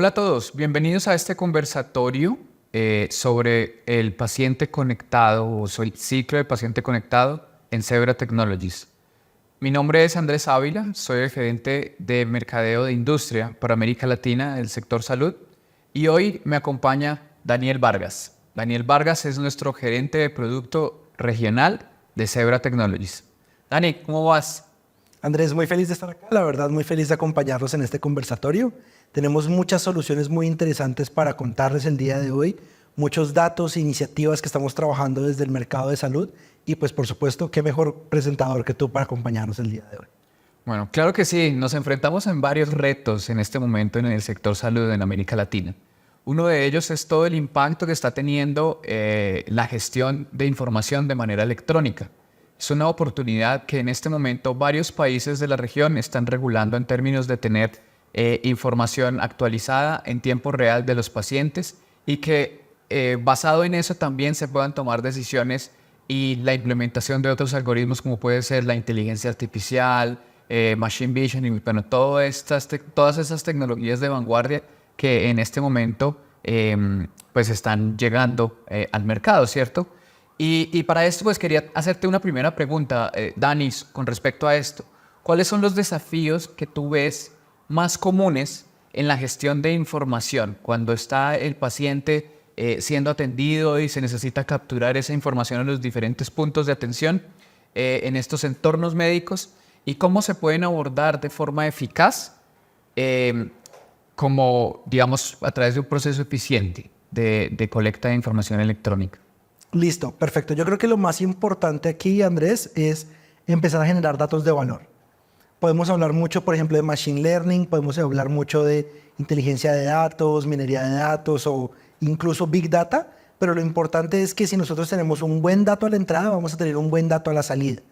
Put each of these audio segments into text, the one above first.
Hola a todos, bienvenidos a este conversatorio sobre el paciente conectado o el ciclo de paciente conectado en Zebra Technologies. Mi nombre es Andrés Ávila, soy el gerente de mercadeo de industria para América Latina del sector salud y hoy me acompaña Daniel Vargas. Daniel Vargas es nuestro gerente de producto regional de Zebra Technologies. Dani, ¿cómo vas? Andrés, muy feliz de estar acá, la verdad muy feliz de acompañarlos en este conversatorio. Tenemos muchas soluciones muy interesantes para contarles el día de hoy, muchos datos e iniciativas que estamos trabajando desde el mercado de salud y pues por supuesto, qué mejor presentador que tú para acompañarnos el día de hoy. Bueno, claro que sí, nos enfrentamos en varios retos en este momento en el sector salud en América Latina. Uno de ellos es todo el impacto que está teniendo la gestión de información de manera electrónica. Es una oportunidad que en este momento varios países de la región están regulando en términos de tener información actualizada en tiempo real de los pacientes y que basado en eso también se puedan tomar decisiones y la implementación de otros algoritmos como puede ser la inteligencia artificial, machine vision y bueno, todas esas tecnologías de vanguardia que en este momento pues están llegando al mercado, ¿cierto? Y para esto pues quería hacerte una primera pregunta, Danis, con respecto a esto. ¿Cuáles son los desafíos que tú ves más comunes en la gestión de información cuando está el paciente siendo atendido y se necesita capturar esa información en los diferentes puntos de atención en estos entornos médicos y cómo se pueden abordar de forma eficaz como, digamos, a través de un proceso eficiente de colecta de información electrónica? Listo, perfecto. Yo creo que lo más importante aquí, Andrés, es empezar a generar datos de valor. Podemos hablar mucho, por ejemplo, de machine learning, podemos hablar mucho de inteligencia de datos, minería de datos o incluso big data, pero lo importante es que si nosotros tenemos un buen dato a la entrada, vamos a tener un buen dato a la salida.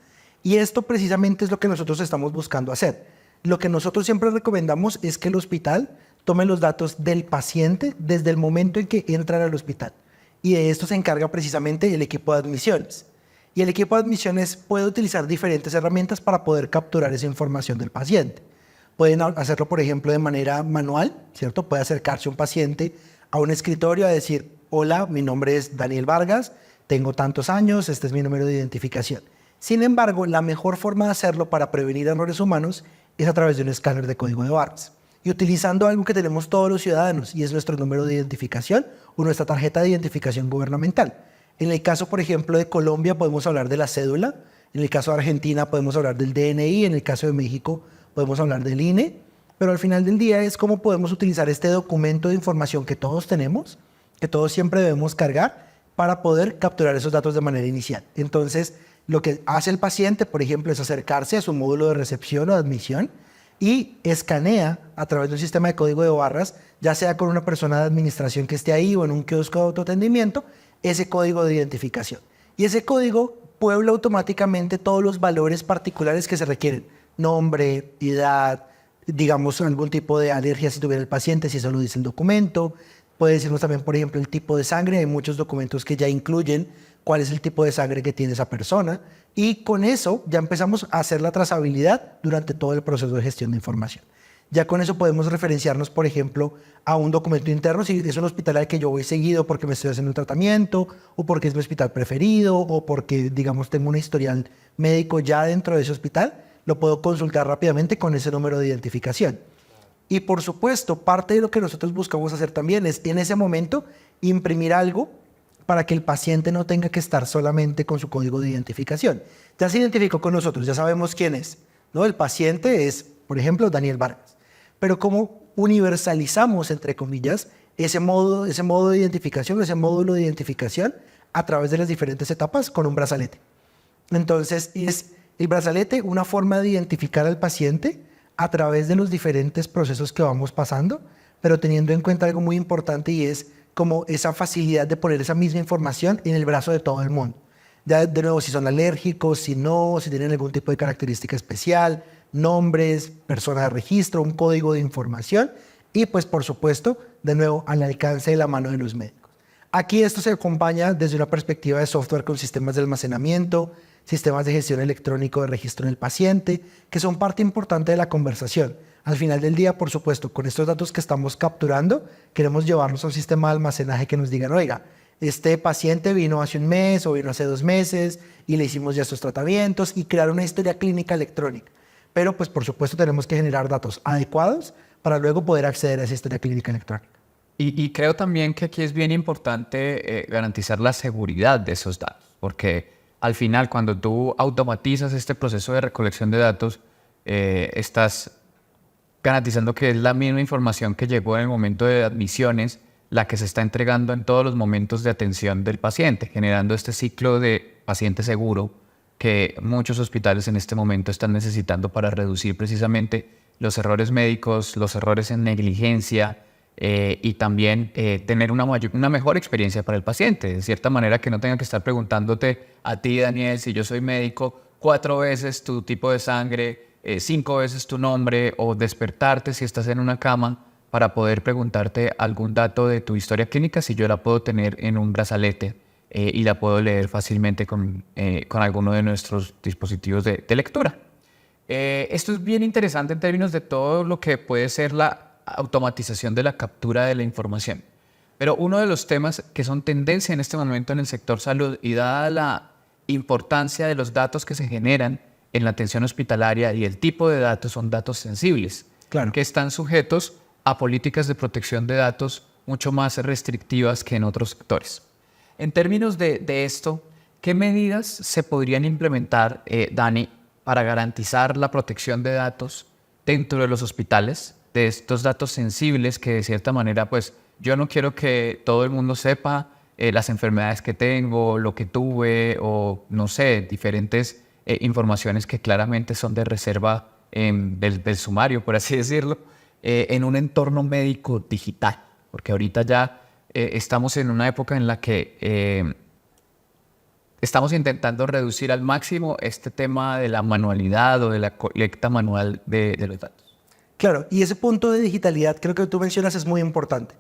Y esto precisamente es lo que nosotros estamos buscando hacer. Lo que nosotros siempre recomendamos es que el hospital tome los datos del paciente desde el momento en que entran al hospital. Y de esto se encarga precisamente el equipo de admisiones. Y el equipo de admisiones puede utilizar diferentes herramientas para poder capturar esa información del paciente. Pueden hacerlo, por ejemplo, de manera manual, ¿cierto? Puede acercarse un paciente a un escritorio a decir, hola, mi nombre es Daniel Vargas, tengo tantos años, este es mi número de identificación. Sin embargo, la mejor forma de hacerlo para prevenir errores humanos es a través de un escáner de código de barras. Y utilizando algo que tenemos todos los ciudadanos, y es nuestro número de identificación o nuestra tarjeta de identificación gubernamental. En el caso, por ejemplo, de Colombia podemos hablar de la cédula, en el caso de Argentina podemos hablar del DNI, en el caso de México podemos hablar del INE, pero al final del día es cómo podemos utilizar este documento de información que todos tenemos, que todos siempre debemos cargar para poder capturar esos datos de manera inicial. Entonces, lo que hace el paciente, por ejemplo, es acercarse a su módulo de recepción o de admisión y escanea a través de un sistema de código de barras, ya sea con una persona de administración que esté ahí o en un kiosco de autoatendimiento, ese código de identificación. Y ese código puebla automáticamente todos los valores particulares que se requieren. Nombre, edad, digamos algún tipo de alergia si tuviera el paciente, si eso lo dice el documento. Puede decirnos también, por ejemplo, el tipo de sangre. Hay muchos documentos que ya incluyen cuál es el tipo de sangre que tiene esa persona. Y con eso ya empezamos a hacer la trazabilidad durante todo el proceso de gestión de información. Ya con eso podemos referenciarnos, por ejemplo, a un documento interno, si es un hospital al que yo voy seguido porque me estoy haciendo un tratamiento, o porque es mi hospital preferido, o porque, digamos, tengo un historial médico ya dentro de ese hospital, lo puedo consultar rápidamente con ese número de identificación. Y por supuesto, parte de lo que nosotros buscamos hacer también es, en ese momento, imprimir algo para que el paciente no tenga que estar solamente con su código de identificación. Ya se identificó con nosotros, ya sabemos quién es, ¿no? El paciente es, por ejemplo, Daniel Vargas. Pero ¿cómo universalizamos, entre comillas, ese modo de identificación, ese módulo de identificación a través de las diferentes etapas con un brazalete? Entonces, es el brazalete una forma de identificar al paciente a través de los diferentes procesos que vamos pasando, pero teniendo en cuenta algo muy importante y es como esa facilidad de poner esa misma información en el brazo de todo el mundo. Ya de nuevo, si son alérgicos, si no, si tienen algún tipo de característica especial, nombres, persona de registro, un código de información y pues por supuesto, de nuevo, al alcance de la mano de los médicos. Aquí esto se acompaña desde una perspectiva de software con sistemas de almacenamiento, sistemas de gestión electrónico de registro en el paciente, que son parte importante de la conversación. Al final del día, por supuesto, con estos datos que estamos capturando, queremos llevarlos a un sistema de almacenaje que nos digan, oiga, este paciente vino hace un mes o vino hace 2 meses y le hicimos ya estos tratamientos y crear una historia clínica electrónica. Pero pues por supuesto tenemos que generar datos adecuados para luego poder acceder a esa historia clínica electrónica. Y creo también que aquí es bien importante garantizar la seguridad de esos datos, porque al final cuando tú automatizas este proceso de recolección de datos, estás garantizando que es la misma información que llegó en el momento de admisiones la que se está entregando en todos los momentos de atención del paciente, generando este ciclo de paciente seguro que muchos hospitales en este momento están necesitando para reducir precisamente los errores médicos, los errores en negligencia y también tener una mejor experiencia para el paciente. De cierta manera que no tenga que estar preguntándote a ti, Daniel, si yo soy médico, 4 veces tu tipo de sangre, 5 veces tu nombre o despertarte si estás en una cama para poder preguntarte algún dato de tu historia clínica si yo la puedo tener en un brazalete y la puedo leer fácilmente con alguno de nuestros dispositivos de lectura. Esto es bien interesante en términos de todo lo que puede ser la automatización de la captura de la información. Pero uno de los temas que son tendencia en este momento en el sector salud y dada la importancia de los datos que se generan en la atención hospitalaria y el tipo de datos son datos sensibles, Claro. que están sujetos a políticas de protección de datos mucho más restrictivas que en otros sectores. En términos de esto, ¿qué medidas se podrían implementar, Dani, para garantizar la protección de datos dentro de los hospitales, de estos datos sensibles que de cierta manera, pues yo no quiero que todo el mundo sepa las enfermedades que tengo, lo que tuve o no sé, diferentes informaciones que claramente son de reserva del sumario, por así decirlo, en un entorno médico digital? Porque ahorita ya estamos en una época en la que estamos intentando reducir al máximo este tema de la manualidad o de la colecta manual de los datos. Claro, y ese punto de digitalidad creo que tú mencionas es muy importante,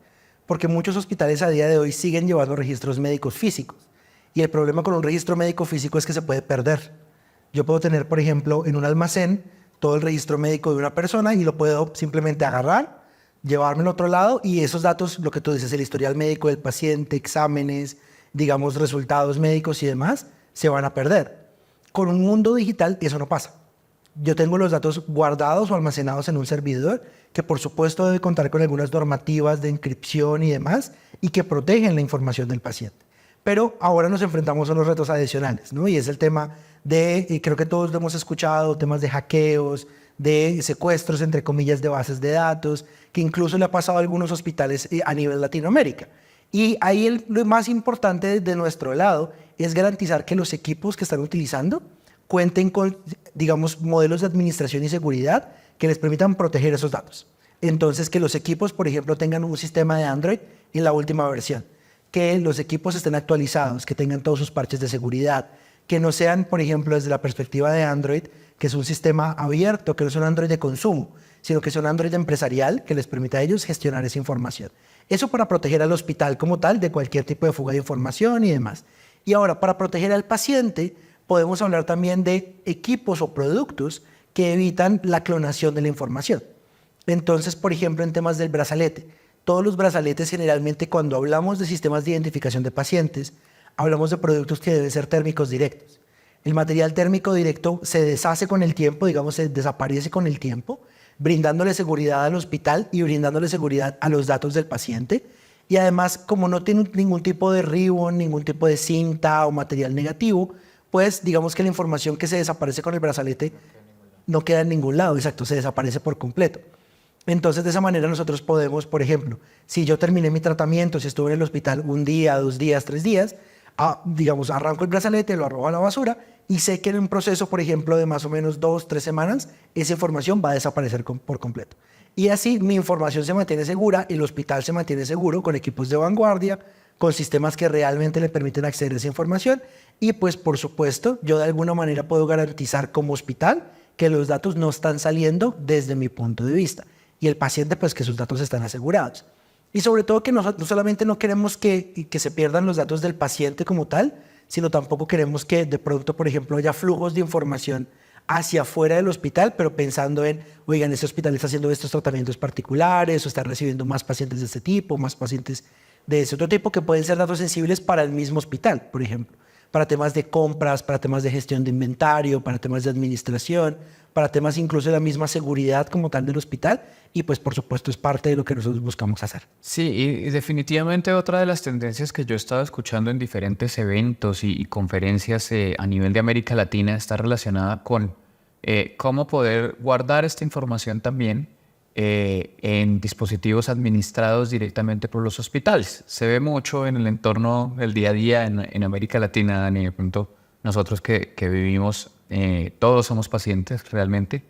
porque muchos hospitales a día de hoy siguen llevando registros médicos físicos. Y el problema con un registro médico físico es que se puede perder. Yo puedo tener, por ejemplo, en un almacén todo el registro médico de una persona y lo puedo simplemente agarrar, llevarme al otro lado y esos datos, lo que tú dices, el historial médico del paciente, exámenes, digamos, resultados médicos y demás, se van a perder. Con un mundo digital eso no pasa. Yo tengo los datos guardados o almacenados en un servidor que por supuesto debe contar con algunas normativas de encripción y demás y que protegen la información del paciente. Pero ahora nos enfrentamos a unos retos adicionales, ¿no? Y es el tema de, y creo que todos lo hemos escuchado, temas de hackeos, de secuestros, entre comillas, de bases de datos, que incluso le ha pasado a algunos hospitales a nivel Latinoamérica. Y ahí lo más importante de nuestro lado es garantizar que los equipos que están utilizando cuenten con, digamos, modelos de administración y seguridad que les permitan proteger esos datos. Entonces, que los equipos, por ejemplo, tengan un sistema de Android en la última versión, que los equipos estén actualizados, que tengan todos sus parches de seguridad, que no sean, por ejemplo, desde la perspectiva de Android, que es un sistema abierto, que no es un Android de consumo, sino que es un Android empresarial que les permita a ellos gestionar esa información. Eso para proteger al hospital como tal de cualquier tipo de fuga de información y demás. Y ahora, para proteger al paciente, podemos hablar también de equipos o productos que evitan la clonación de la información. Entonces, por ejemplo, en temas del brazalete, todos los brazaletes generalmente cuando hablamos de sistemas de identificación de pacientes, hablamos de productos que deben ser térmicos directos. El material térmico directo se deshace con el tiempo, digamos, se desaparece con el tiempo, brindándole seguridad al hospital y brindándole seguridad a los datos del paciente. Y además, como no tiene ningún tipo de ribbon, ningún tipo de cinta o material negativo, pues digamos que la información que se desaparece con el brazalete no queda en ningún lado, exacto, se desaparece por completo. Entonces, de esa manera nosotros podemos, por ejemplo, si yo terminé mi tratamiento, si estuve en el hospital 1 día, 2 días, 3 días, digamos, arranco el brazalete, lo arrojo a la basura y sé que en un proceso, por ejemplo, de más o menos 2, 3 semanas, esa información va a desaparecer por completo. Y así mi información se mantiene segura, el hospital se mantiene seguro con equipos de vanguardia, con sistemas que realmente le permiten acceder a esa información y pues por supuesto yo de alguna manera puedo garantizar como hospital que los datos no están saliendo desde mi punto de vista y el paciente pues que sus datos están asegurados. Y sobre todo que no solamente no queremos que se pierdan los datos del paciente como tal, sino tampoco queremos que de producto, por ejemplo, haya flujos de información hacia afuera del hospital, pero pensando en, oigan, este hospital está haciendo estos tratamientos particulares o está recibiendo más pacientes de este tipo, más pacientes de ese otro tipo, que pueden ser datos sensibles para el mismo hospital, por ejemplo, para temas de compras, para temas de gestión de inventario, para temas de administración, para temas incluso de la misma seguridad como tal del hospital, y pues por supuesto es parte de lo que nosotros buscamos hacer. Sí, y definitivamente otra de las tendencias que yo he estado escuchando en diferentes eventos y conferencias a nivel de América Latina está relacionada con cómo poder guardar esta información también en dispositivos administrados directamente por los hospitales. Se ve mucho en el entorno del día a día en América Latina, Dani. De pronto nosotros que vivimos, todos somos pacientes realmente.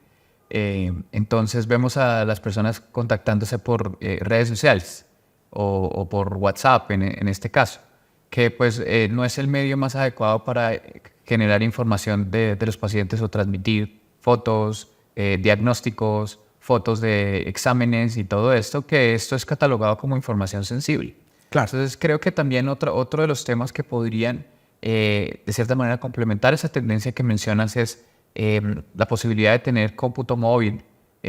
Entonces vemos a las personas contactándose por redes sociales o por WhatsApp en este caso, que pues no es el medio más adecuado para generar información de los pacientes o transmitir fotos, diagnósticos, fotos de exámenes y todo esto, que esto es catalogado como información sensible. Claro. Entonces creo que también otro de los temas que podrían de cierta manera complementar esa tendencia que mencionas es la posibilidad de tener cómputo móvil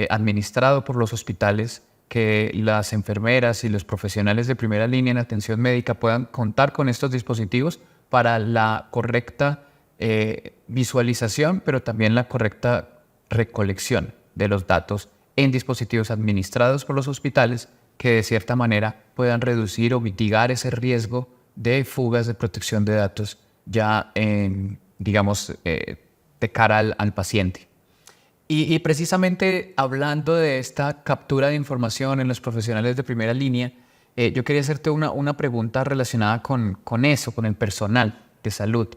administrado por los hospitales, que las enfermeras y los profesionales de primera línea en atención médica puedan contar con estos dispositivos para la correcta visualización, pero también la correcta recolección de los datos en dispositivos administrados por los hospitales, que de cierta manera puedan reducir o mitigar ese riesgo de fugas de protección de datos ya digamos, de cara al paciente. Y precisamente hablando de esta captura de información en los profesionales de primera línea, yo quería hacerte una pregunta relacionada con eso, con el personal de salud.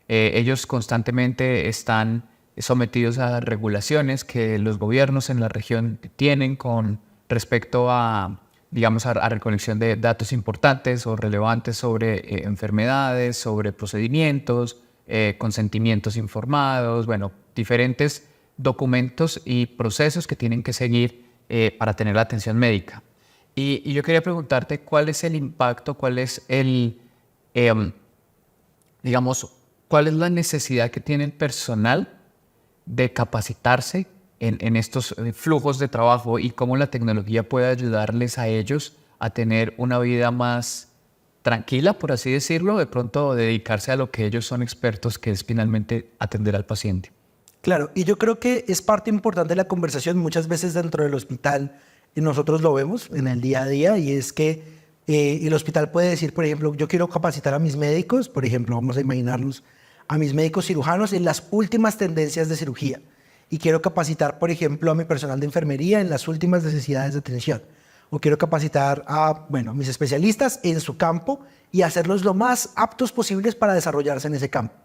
Ellos constantemente están sometidos a regulaciones que los gobiernos en la región tienen con respecto a, digamos, a recolección de datos importantes o relevantes sobre enfermedades, sobre procedimientos, consentimientos informados, bueno, diferentes documentos y procesos que tienen que seguir para tener la atención médica. Y yo quería preguntarte cuál es el impacto, cuál es digamos, cuál es la necesidad que tiene el personal de capacitarse en estos flujos de trabajo y cómo la tecnología puede ayudarles a ellos a tener una vida más tranquila, por así decirlo, de pronto dedicarse a lo que ellos son expertos, que es finalmente atender al paciente. Claro, y yo creo que es parte importante de la conversación muchas veces dentro del hospital, y nosotros lo vemos en el día a día, y es que el hospital puede decir, por ejemplo, yo quiero capacitar a mis médicos, por ejemplo, vamos a imaginarnos a mis médicos cirujanos en las últimas tendencias de cirugía, y quiero capacitar, por ejemplo, a mi personal de enfermería en las últimas necesidades de atención, o quiero capacitar a, bueno, mis especialistas en su campo y hacerlos lo más aptos posibles para desarrollarse en ese campo.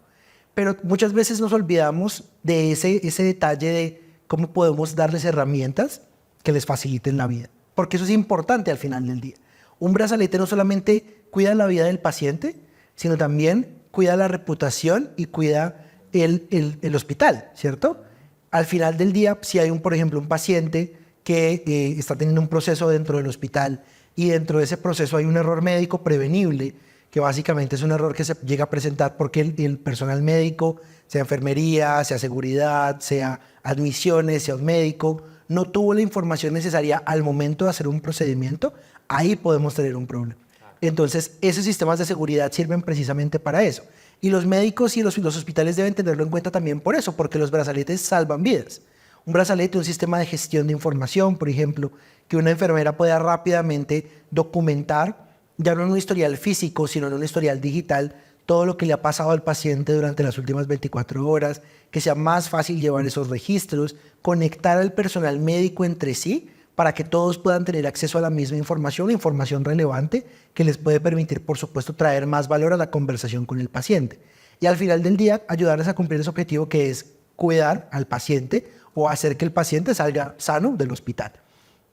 Pero muchas veces nos olvidamos de ese detalle de cómo podemos darles herramientas que les faciliten la vida. Porque eso es importante al final del día. Un brazalete no solamente cuida la vida del paciente, sino también cuida la reputación y cuida el hospital, ¿cierto? Al final del día, si hay, por ejemplo, un paciente que está teniendo un proceso dentro del hospital y dentro de ese proceso hay un error médico prevenible, que básicamente es un error que se llega a presentar porque el personal médico, sea enfermería, sea seguridad, sea admisiones, sea un médico, no tuvo la información necesaria al momento de hacer un procedimiento, ahí podemos tener un problema. Entonces, esos sistemas de seguridad sirven precisamente para eso. Y los médicos y los hospitales deben tenerlo en cuenta también por eso, porque los brazaletes salvan vidas. Un brazalete, un sistema de gestión de información, por ejemplo, que una enfermera pueda rápidamente documentar, ya no en un historial físico, sino en un historial digital, todo lo que le ha pasado al paciente durante las últimas 24 horas, que sea más fácil llevar esos registros, conectar al personal médico entre sí para que todos puedan tener acceso a la misma información relevante que les puede permitir, por supuesto, traer más valor a la conversación con el paciente. Y al final del día, ayudarles a cumplir ese objetivo que es cuidar al paciente o hacer que el paciente salga sano del hospital.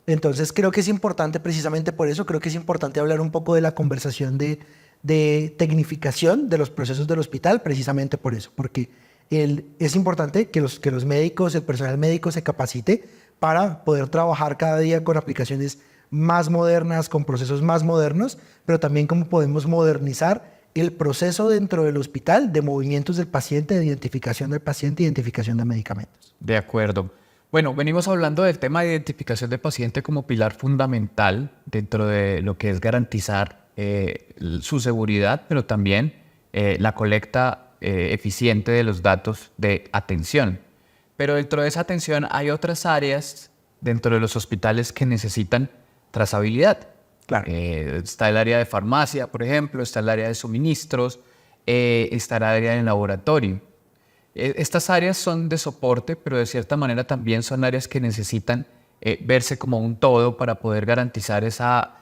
Entonces creo que es importante, precisamente por eso, creo que es importante hablar un poco de la conversación de tecnificación de los procesos del hospital, precisamente por eso, porque es importante que los médicos, el personal médico se capacite para poder trabajar cada día con aplicaciones más modernas, con procesos más modernos, pero también cómo podemos modernizar el proceso dentro del hospital de movimientos del paciente, de identificación del paciente, identificación de medicamentos. De acuerdo. Bueno, venimos hablando del tema de identificación del paciente como pilar fundamental dentro de lo que es garantizar su seguridad, pero también la colecta eficiente de los datos de atención. Pero dentro de esa atención hay otras áreas dentro de los hospitales que necesitan trazabilidad. Claro. Está el área de farmacia, por ejemplo, está el área de suministros, está el área del laboratorio. Estas áreas son de soporte, pero de cierta manera también son áreas que necesitan verse como un todo para poder garantizar esa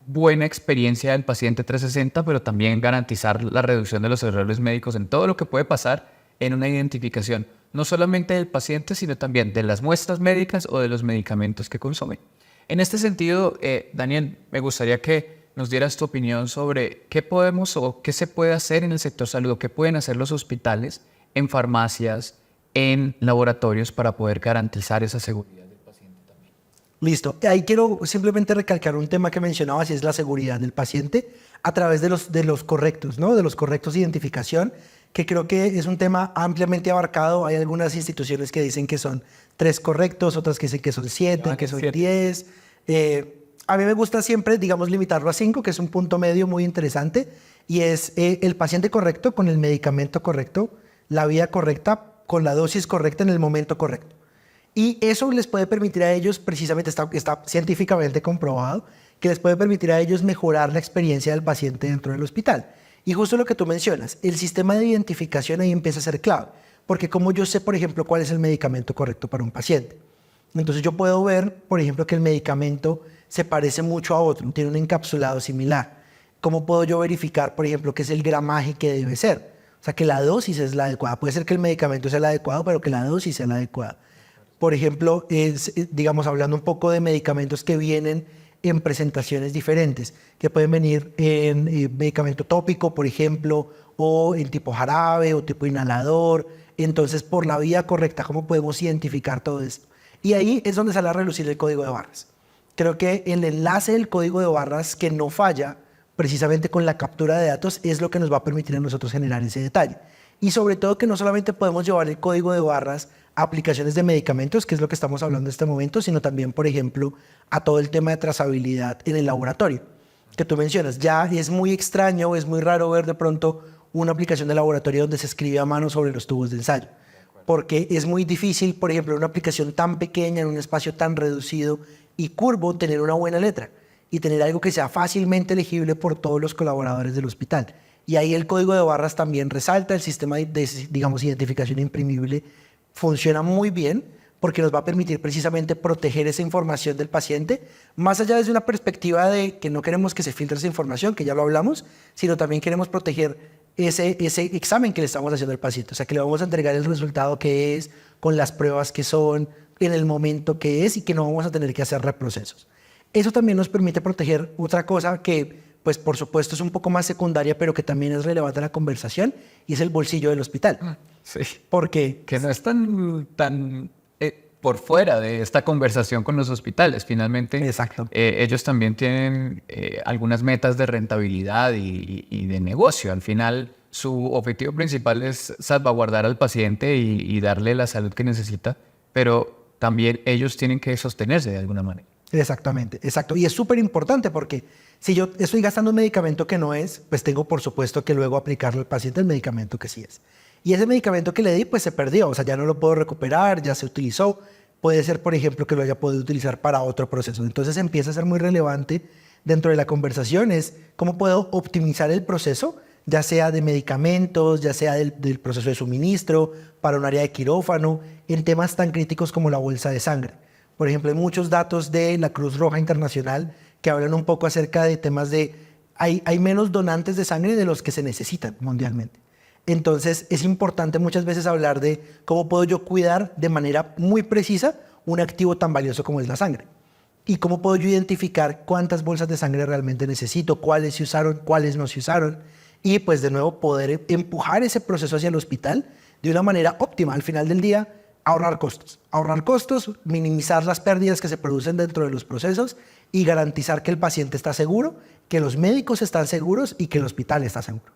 buena experiencia del paciente 360, pero también garantizar la reducción de los errores médicos en todo lo que puede pasar en una identificación, no solamente del paciente, sino también de las muestras médicas o de los medicamentos que consume. En este sentido, Daniel, me gustaría que nos dieras tu opinión sobre qué podemos o qué se puede hacer en el sector salud, o qué pueden hacer los hospitales, en farmacias, en laboratorios para poder garantizar esa seguridad del paciente también. Listo. Ahí quiero simplemente recalcar un tema que mencionabas y es la seguridad del paciente a través de los correctos, ¿no? De los correctos de identificación, que creo que es un tema ampliamente abarcado. Hay algunas instituciones que dicen que son 3 correctos, otras que dicen que son 7, que son 10. A mí me gusta siempre, digamos, limitarlo a 5, que es un punto medio muy interesante, y es el paciente correcto con el medicamento correcto, la vía correcta, con la dosis correcta en el momento correcto. Y eso les puede permitir a ellos, precisamente está científicamente comprobado, que les puede permitir a ellos mejorar la experiencia del paciente dentro del hospital. Y justo lo que tú mencionas, el sistema de identificación ahí empieza a ser clave, porque como yo sé, por ejemplo, cuál es el medicamento correcto para un paciente. Entonces yo puedo ver, por ejemplo, que el medicamento se parece mucho a otro, tiene un encapsulado similar. ¿Cómo puedo yo verificar, por ejemplo, qué es el gramaje que debe ser? O sea, que la dosis es la adecuada. Puede ser que el medicamento sea el adecuado, pero que la dosis sea la adecuada. Por ejemplo, digamos, hablando un poco de medicamentos que vienen en presentaciones diferentes, que pueden venir en medicamento tópico, por ejemplo, o en tipo jarabe o tipo inhalador. Entonces, por la vía correcta, ¿cómo podemos identificar todo esto? Y ahí es donde sale a relucir el código de barras. Creo que el enlace del código de barras que no falla, precisamente con la captura de datos, es lo que nos va a permitir a nosotros generar ese detalle. Y sobre todo que no solamente podemos llevar el código de barras a aplicaciones de medicamentos, que es lo que estamos hablando en este momento, sino también, por ejemplo, a todo el tema de trazabilidad en el laboratorio, que tú mencionas. Ya es muy extraño, es muy raro ver de pronto una aplicación de laboratorio donde se escribe a mano sobre los tubos de ensayo, porque es muy difícil, por ejemplo, en una aplicación tan pequeña, en un espacio tan reducido y curvo, tener una buena letra y tener algo que sea fácilmente legible por todos los colaboradores del hospital. Y ahí el código de barras también resalta, el sistema de digamos, identificación imprimible funciona muy bien porque nos va a permitir precisamente proteger esa información del paciente, más allá desde una perspectiva de que no queremos que se filtre esa información, que ya lo hablamos, sino también queremos proteger ese examen que le estamos haciendo al paciente. O sea, que le vamos a entregar el resultado que es, con las pruebas que son, en el momento que es y que no vamos a tener que hacer reprocesos. Eso también nos permite proteger otra cosa que, pues por supuesto, es un poco más secundaria, pero que también es relevante a la conversación, y es el bolsillo del hospital. Sí. Porque que no es tan por fuera de esta conversación con los hospitales. Finalmente, Exacto. Ellos también tienen algunas metas de rentabilidad y de negocio. Al final, su objetivo principal es salvaguardar al paciente y darle la salud que necesita, pero también ellos tienen que sostenerse de alguna manera. Exactamente, exacto. Y es súper importante porque si yo estoy gastando un medicamento que no es, pues tengo por supuesto que luego aplicarle al paciente el medicamento que sí es. Y ese medicamento que le di, pues se perdió, o sea, ya no lo puedo recuperar, ya se utilizó. Puede ser, por ejemplo, que lo haya podido utilizar para otro proceso. Entonces empieza a ser muy relevante dentro de la conversación es cómo puedo optimizar el proceso, ya sea de medicamentos, ya sea del proceso de suministro, para un área de quirófano, en temas tan críticos como la bolsa de sangre. Por ejemplo, hay muchos datos de la Cruz Roja Internacional que hablan un poco acerca de temas de hay menos donantes de sangre de los que se necesitan mundialmente. Entonces es importante muchas veces hablar de cómo puedo yo cuidar de manera muy precisa un activo tan valioso como es la sangre. Y cómo puedo yo identificar cuántas bolsas de sangre realmente necesito, cuáles se usaron, cuáles no se usaron. Y pues de nuevo poder empujar ese proceso hacia el hospital de una manera óptima. Al final del día, ahorrar costos, minimizar las pérdidas que se producen dentro de los procesos y garantizar que el paciente está seguro, que los médicos están seguros y que el hospital está seguro.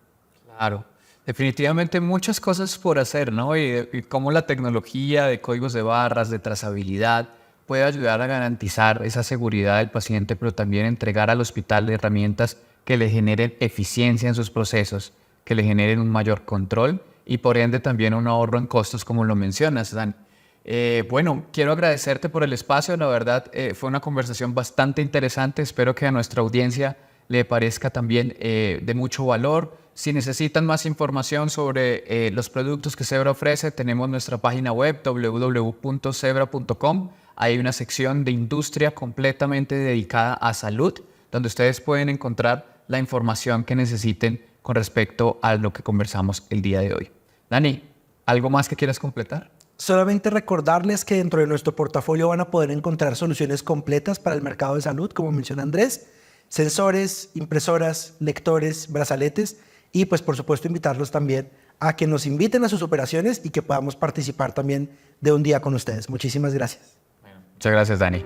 Claro, definitivamente muchas cosas por hacer, ¿no? Y cómo la tecnología de códigos de barras, de trazabilidad, puede ayudar a garantizar esa seguridad del paciente, pero también entregar al hospital herramientas que le generen eficiencia en sus procesos, que le generen un mayor control y por ende también un ahorro en costos, como lo mencionas, Dan. Bueno, quiero agradecerte por el espacio, la verdad fue una conversación bastante interesante, espero que a nuestra audiencia le parezca también de mucho valor. Si necesitan más información sobre los productos que Zebra ofrece, tenemos nuestra página web www.zebra.com. Hay una sección de industria completamente dedicada a salud, donde ustedes pueden encontrar la información que necesiten con respecto a lo que conversamos el día de hoy. Dani, ¿algo más que quieras completar? Solamente recordarles que dentro de nuestro portafolio van a poder encontrar soluciones completas para el mercado de salud, como menciona Andrés, sensores, impresoras, lectores, brazaletes y pues por supuesto invitarlos también a que nos inviten a sus operaciones y que podamos participar también de un día con ustedes. Muchísimas gracias. Muchas gracias, Dani.